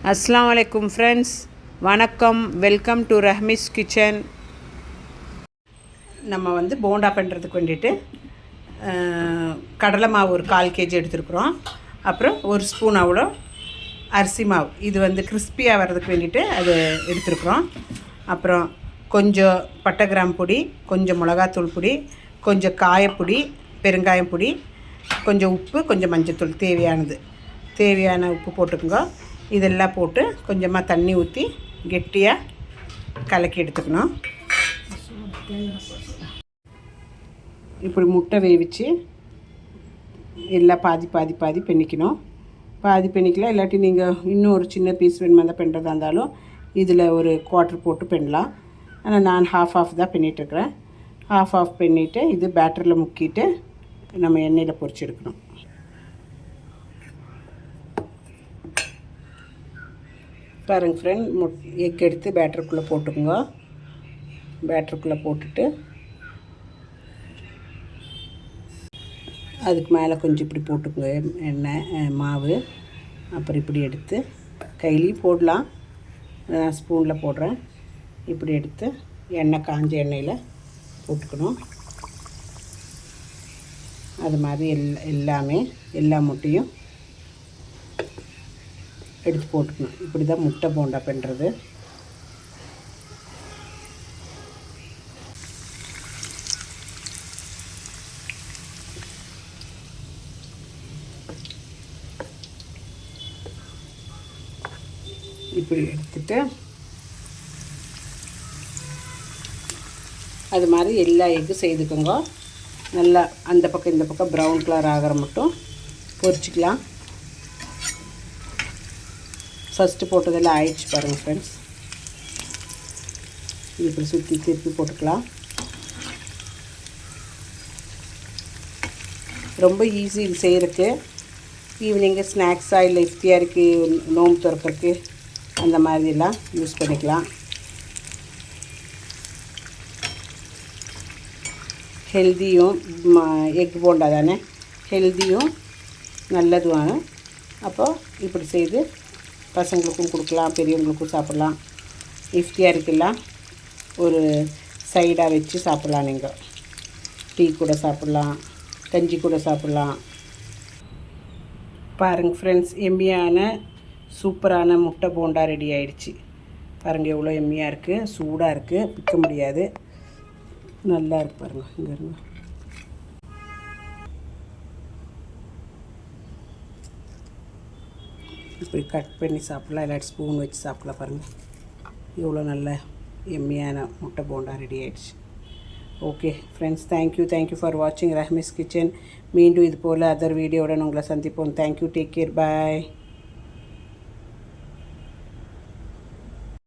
அஸ்ஸலாமு அலைக்கும் ஃப்ரெண்ட்ஸ், வணக்கம். Welcome to Rahmi's kitchen. நம்ம போண்டா பண்ணுறதுக்கு வேண்டிட்டு கடலை மாவு ஒரு 1/4 kg எடுத்துருக்குறோம். அப்புறம் ஒரு ஸ்பூன் அவ்வளோ அரிசி மாவு, இது கிறிஸ்பியாக வர்றதுக்கு வேண்டிட்டு அது எடுத்துருக்குறோம். அப்புறம் கொஞ்சம் பட்டை கிராம் பொடி, கொஞ்சம் மிளகாத்தூள் பொடி, கொஞ்சம் காயப்பொடி, பெருங்காயம் பொடி, கொஞ்சம் உப்பு, கொஞ்சம் மஞ்சத்தூள், தேவையான உப்பு போட்டுக்கோங்க. இதெல்லாம் போட்டு கொஞ்சமாக தண்ணி ஊற்றி கெட்டியாக கலக்கி எடுத்துக்கணும். இப்படி முட்டை வேவிச்சு எல்லாம் பாதி பண்ணிக்கணும். பாதி பண்ணிக்கலாம். இல்லாட்டி நீங்கள் இன்னும் ஒரு சின்ன பீஸ் வேணுமா தான் பண்ணுறதா இருந்தாலும் இதில் ஒரு 1/4 போட்டு பண்ணலாம். ஆனால் நான் ஹாஃப் தான் பண்ணிகிட்ருக்கிறேன். ஹாஃப் பண்ணிவிட்டு இது பேட்டரில் முக்கிட்டு நம்ம எண்ணெயில் பொரிச்சு எடுக்கணும். பாருங்க ஃப்ரெண்ட், எக் எடுத்து பேட்டருக்குள்ளே போட்டுக்கோங்க. பேட்டருக்குள்ளே போட்டுட்டு அதுக்கு மேலே கொஞ்சம் இப்படி போட்டுக்கோங்க எண்ணெய் மாவு. அப்புறம் இப்படி எடுத்து கையிலையும் போடலாம், நான் ஸ்பூனில் போடுறேன். இப்படி எடுத்து காஞ்ச எண்ணெயில் போட்டுக்கணும். அது மாதிரி எல்லா முட்டையும் எடுத்து போட்டுக்கணும். இப்படி தான் முட்டை போண்டா பண்ணுறது. இப்படி எடுத்துட்டு அது மாதிரி எல்லா எக்கும் செய்துக்கோங்க. நல்லா அந்த பக்கம் இந்த பக்கம் ப்ரௌன் கலர் ஆகிற மட்டும் பொரிச்சிக்கலாம். ஃபஸ்ட்டு போட்டதெல்லாம் ஆயிடுச்சு பாருங்கள் ஃப்ரெண்ட்ஸ். இப்படி சுற்றி திருப்பி போட்டுக்கலாம். ரொம்ப ஈஸி இது செய்கிறதுக்கு. ஈவினிங்கு ஸ்நாக்ஸாக இல்லை இஃப்தியாருக்கு, நோம்பு திறக்கிறதுக்கு அந்த மாதிரிலாம் யூஸ் பண்ணிக்கலாம். ஹெல்த்தியும் எக் போண்டா தானே, ஹெல்த்தியும் நல்லதுவான. அப்போது இப்படி செய்து பசங்களுக்கும் கொடுக்கலாம், பெரியவங்களுக்கும் சாப்பிட்லாம். இஃப்தியாருக்கெல்லாம் ஒரு சைடாக வச்சு சாப்பிட்லாம். நீங்கள் டீ கூட சாப்பிட்லாம், கஞ்சி கூட சாப்பிட்லாம். பாருங்கள் ஃப்ரெண்ட்ஸ், எம்மியான சூப்பரான முட்டை போண்டா ரெடி ஆகிடுச்சு. பாருங்கள் எவ்வளோ எம்மியாக இருக்குது, சூடாக இருக்குது, பிக்க முடியாது, நல்லா இருக்குது. பாருங்கள் இங்கே இருங்க. இப்படி கட் பண்ணி சாப்பிட்லாம், இல்லாட்டி ஸ்பூன் வச்சு சாப்பிட்லாம். பாருங்கள் இவ்வளோ நல்ல எம்மியான முட்டை போண்டா ரெடி ஆகிடுச்சு. ஓகே ஃப்ரெண்ட்ஸ், தேங்க்யூ ஃபார் வாட்சிங் ரஹ்மிஸ் கிச்சன். மீண்டும் இது போல் அதர் வீடியோவுடன் உங்களை சந்திப்போம். தேங்க்யூ, டேக் கேர், பாய்.